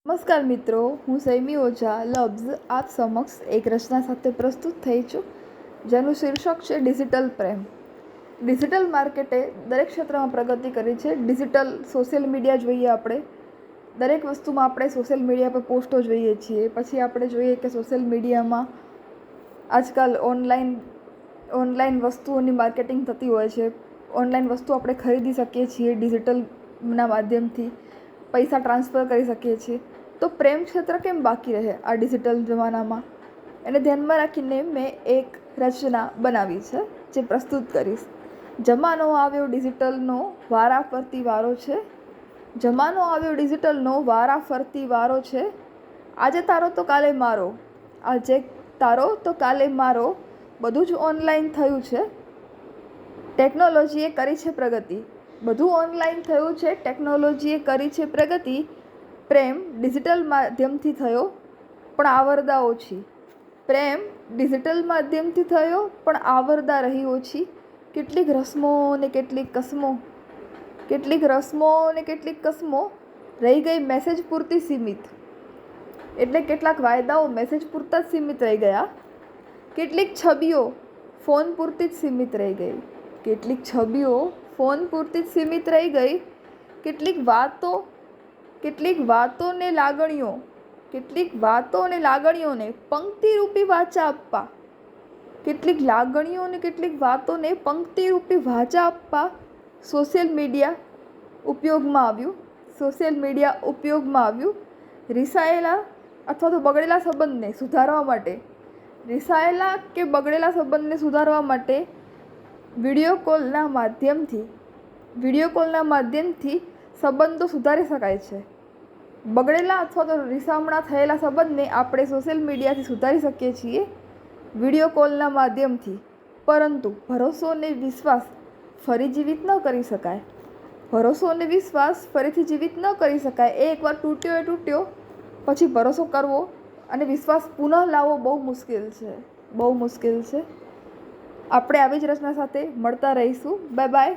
નમસ્કાર મિત્રો, હું સૈમી ઓઝા લબ્ઝ આપ સમક્ષ એક રચના સાથે પ્રસ્તુત થઈ છું, જેનું શીર્ષક છે ડિજિટલ પ્રેમ. ડિજિટલ માર્કેટે દરેક ક્ષેત્રમાં પ્રગતિ કરી છે. ડિજિટલ સોશિયલ મીડિયા જોઈએ, આપણે દરેક વસ્તુમાં આપણે સોશિયલ મીડિયા પર પોસ્ટો જોઈએ છીએ. પછી આપણે જોઈએ કે સોશિયલ મીડિયામાં આજકાલ ઓનલાઈન વસ્તુઓની માર્કેટિંગ થતી હોય છે. ઓનલાઈન વસ્તુ આપણે ખરીદી શકીએ છીએ, ડિજિટલના માધ્યમથી પૈસા ટ્રાન્સફર કરી શકીએ છીએ. તો પ્રેમ ક્ષેત્ર કેમ બાકી રહે આ ડિજિટલ જમાનામાં? એને ધ્યાનમાં રાખીને મેં એક રચના બનાવી છે, જે પ્રસ્તુત કરીશ. જમાનો આવ્યો ડિજિટલનો, વારા ફરતી વારો છે. જમાનો આવ્યો ડિજિટલનો, વારા ફરતી વારો છે. આજે તારો તો કાલે મારો, આજે તારો તો કાલે મારો, બધું જ ઓનલાઈન થયું છે. ટેકનોલોજીએ કરી છે પ્રગતિ, બધું ઓનલાઈન થયું છે. ટેકનોલોજીએ કરી છે પ્રગતિ. પ્રેમ ડિજિટલ માધ્યમથી થયો, પણ આવરદા ઓછી. પ્રેમ ડિજિટલ માધ્યમથી થયો, પણ આવરદા રહી ઓછી. કેટલીક રસમો ને કેટલીક કસમો, કેટલીક રસમો ને કેટલીક કસમો રહી ગઈ મેસેજ પૂરતી સીમિત. એટલે કેટલાક વાયદાઓ મેસેજ પૂરતા જ સીમિત રહી ગયા. કેટલીક છબીઓ ફોન પૂરતી જ સીમિત રહી ગઈ. કેટલીક છબીઓ ફોન પૂરતી જ સીમિત રહી ગઈ. કેટલીક વાતો ને લાગણીઓ, કેટલીક વાતો અને લાગણીઓને પંક્તિરૂપી વાચા આપવા, કેટલીક લાગણીઓ અને કેટલીક વાતોને પંક્તિરૂપી વાચા આપવા સોશિયલ મીડિયા ઉપયોગમાં આવ્યું. સોશિયલ મીડિયા ઉપયોગમાં આવ્યું. રિસાયેલા અથવા તો બગડેલા સંબંધને સુધારવા માટે, રિસાયેલા કે બગડેલા સંબંધને સુધારવા માટે વિડીયો કોલના માધ્યમથી સંબંધો સુધારી શકાય છે. બગડેલા અથવા તો રિસામણા થયેલા સંબંધને આપણે સોશિયલ મીડિયાથી સુધારી શકીએ છીએ, વિડીયો કોલના માધ્યમથી. પરંતુ ભરોસો અને વિશ્વાસ ફરી જીવિત ન કરી શકાય. ભરોસો અને વિશ્વાસ ફરીથી જીવિત ન કરી શકાય. એ એકવાર તૂટ્યો એ તૂટ્યો. પછી ભરોસો કરવો અને વિશ્વાસ પુનઃ લાવવો બહુ મુશ્કેલ છે. આપણે આવી જ રચના સાથે મળતા રહીશું. Bye bye.